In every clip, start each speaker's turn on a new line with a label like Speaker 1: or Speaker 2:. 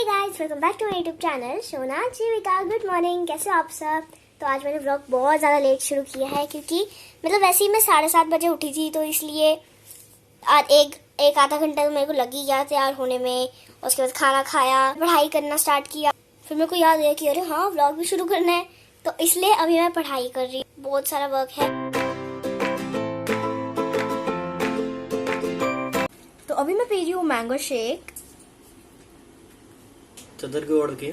Speaker 1: Guys, welcome back to my YouTube channel Shona Jeevika. Good morning, कैसे हो आप सब। तो आज मैंने व्लॉग बहुत ज़्यादा लेट शुरू किया है क्योंकि मतलब वैसे ही मैं 7:30 बजे उठी थी, तो इसलिए एक आधा घंटा तो मेरे को लग ही गया तैयार होने में। उसके बाद खाना खाया, पढ़ाई करना स्टार्ट किया। फिर मेरे को याद आया कि अरे हाँ, व्लॉग भी शुरू करना है, तो इसलिए अभी मैं पढ़ाई कर रही हूँ। बहुत सारा वर्क है। तो अभी मैं पी रही हूँ मैंगो शेक।
Speaker 2: चादर को ओढ़ के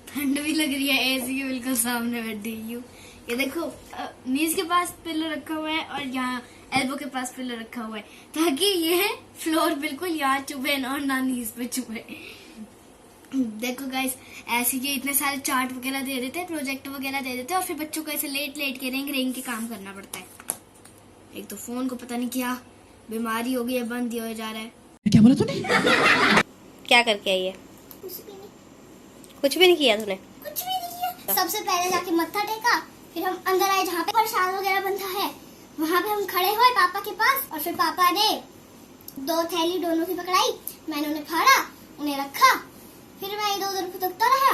Speaker 3: ठंड भी लग रही है, एसी के बिल्कुल सामने बैठी हूँ। ये देखो, नीज के पास पिल्लो रखा हुआ है और यहाँ एल्बो के पास पिल्लो रखा हुआ है, ताकि ये फ्लोर बिल्कुल यहाँ चुभे ना और ना नीज पे चुभे। देखो गाइस, ऐसे ये इतने सारे चार्ट वगैरह दे देते हैं, प्रोजेक्ट वगैरह दे देते हैं, और फिर बच्चों को ऐसे लेट के रेंग के काम करना पड़ता है। एक तो फोन को पता नहीं क्या बीमारी हो गई है, बंद ही हो जा रहा है।
Speaker 2: क्या बोला तूने?
Speaker 1: क्या करके आई है? कुछ भी नहीं किया तूने? कुछ भी नहीं किया। सबसे पहले जाके मत्था टेका, फिर हम अंदर आए जहाँ पे प्रसाद वगैरह बनता है, वहाँ पे हम खड़े हुए पापा के पास, और फिर पापा ने 2 थैली दोनों की पकड़ाई, मैंने उन्हें फाड़ा, उन्हें रखा, फिर मैं इधर उधर फुदकता रहा।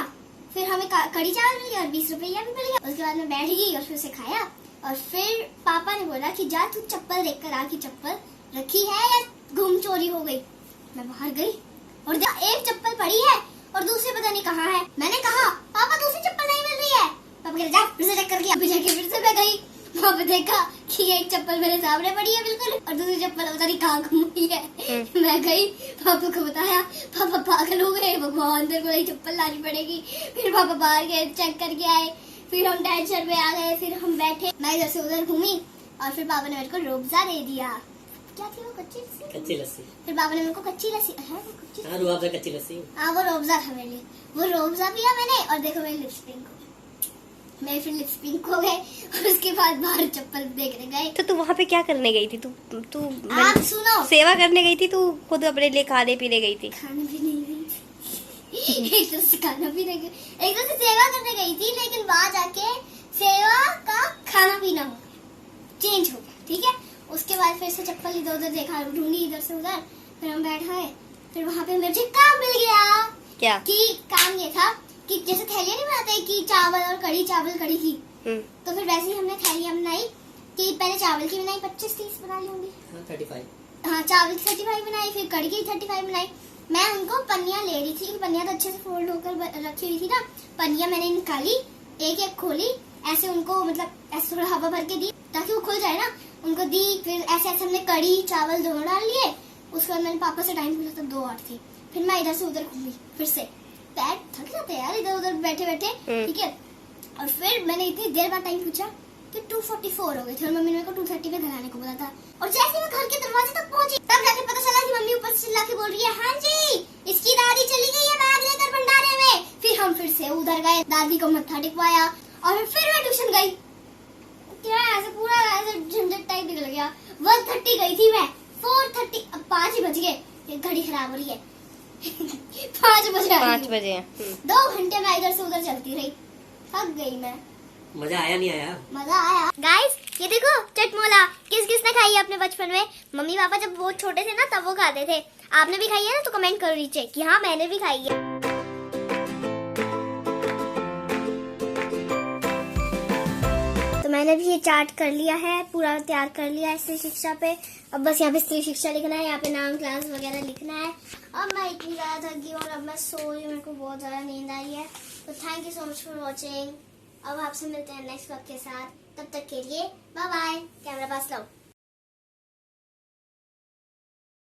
Speaker 1: फिर हमें कड़ी चावल मिल गया और 20 रुपया भी मिल गया। उसके बाद मैं बैठ गई और फिर से खाया, और फिर पापा ने बोला कि जा तू चप्पल देख कर आ कि चप्पल रखी है या गुम चोरी हो गई। मैं बाहर गई और एक चप्पल पड़ी है और दूसरी पता नहीं कहाँ है। मैंने कहा पापा दूसरी चप्पल नहीं मिल रही है। पापा कहते जा फिर से चेक करके। अभी जाके फिर से मैं गई, वहाँ पे देखा कि एक चप्पल मेरे सामने पड़ी है बिल्कुल, और दूसरी चप्पल पता नहीं कहाँ गुम हुई है। मैं गई, पापा को बताया, पापा पागल हो गए, भगवान अंदर को नई चप्पल लानी पड़ेगी। फिर पापा बाहर गए, चेक करके आए, फिर हम टेंशन में आ गए, फिर हम बैठे, मैं इधर से उधर घूमी, और फिर पापा ने मेरे को रूअफ़ज़ा दे दिया। क्या थी वो? कच्ची लस्सी। फिर पापा ने मेरे को कच्ची लस्सी,
Speaker 2: रूअफ़ज़ा कच्ची लस्सी।
Speaker 1: हाँ, वो रूअफ़ज़ा था मेरे लिए। वो रूअफ़ज़ा पिया मैंने, और देखो मेरी लिप्स पिंक हो गई। मैं फिर लिप्स पिंक हो गए, और उसके बाद बाहर चप्पल देखने गए। तो तू वहाँ पे क्या करने गई थी? तू आप सुनो, सेवा करने गई थी? तू खुद अपने लिए खाने पीने गई थी? खाने पीने गई थी। एक तो से खाना पीने गई, एक तो से सेवा करने गई थी, लेकिन वहाँ जाके सेवा का खाना पीना हो गया, चेंज हो गया, ठीक है। उसके बाद फिर से चप्पल इधर उधर देखा, ढूंढी इधर से उधर, फिर हम बैठे, फिर वहाँ पे मुझे काम मिल गया। क्या? कि काम ये था कि जैसे थैलियाँ नहीं बनाते कि चावल और कड़ी, चावल कड़ी की, तो फिर वैसे ही हमने थैलियाँ बनाई कि पहले चावल की बनाई 25-30 बना ली होंगी। 35। हाँ, चावल की 35 बनाई, फिर कड़ी की 35 बनाई। मैं उनको पन्नियाँ ले रही थी, पन्नियाँ तो अच्छे से फोल्ड होकर रखी हुई थी ना, पन्नियाँ मैंने निकाली, एक खोली, ऐसे उनको मतलब ऐसे थोड़ा हवा भर के दी ताकि वो खुल जाए ना, उनको दी। फिर ऐसे ऐसे हमने कड़ी चावल दोनों डाल लिए। उसके बाद मैंने पापा से टाइम पूछा, तो 2 और थी। फिर मैं इधर से उधर घूमी, फिर से पैर थक जाते हैं यार इधर उधर बैठे बैठे, ठीक है। और फिर मैंने इतनी देर बाद टाइम पूछा कि 2:44 हो गए थे, और मम्मी ने मेरे को 2:30 पे घर आने को बोला था। और जैसे मैं घर के दरवाजे तक पहुंची, तब जाके पता चला कि मम्मी ऊपर से चिल्ला के बोल रही है, हाँ जी इसकी दादी चली गई है बैग लेकर भंडारे में। फिर हम फिर से उधर गए, दादी को मत्था टिकवाया, और फिर मैं ट्यूशन गई। क्या ऐसे पूरा ऐसे झंझट टाइप निकल गया। 1:30 गई थी मैं, 4:30, अब 5 ही बज गए, घड़ी खराब हो रही है। 5 बजे 2 घंटे मैं इधर से उधर चलती रही, थक गई मैं।
Speaker 2: मजा आया नहीं आया?
Speaker 1: मजा आया। गाइस ये देखो चटमोला, किस किसने खाई है अपने बचपन में? मम्मी पापा जब बहुत छोटे थे ना, तब वो खाते थे। आपने भी खाई है ना? तो कमेंट करो नीचे कि हाँ मैंने भी खाई है। तो मैंने भी ये चार्ट कर लिया है, पूरा तैयार कर लिया है स्त्री शिक्षा पे। अब बस यहाँ पे स्त्री शिक्षा लिखना है, यहाँ पे नाम क्लास वगैरह लिखना है। अब मैं इतनी ज़्यादा थक गई और अब मैं सो रही हूँ, मेरे को बहुत ज़्यादा नींद आ रही है। तो thank you so much for watching. अब आपसे मिलते हैं नेक्स्ट ब्लॉग के साथ, तब तक के लिए बाय बाय। कैमरा पास लाओ।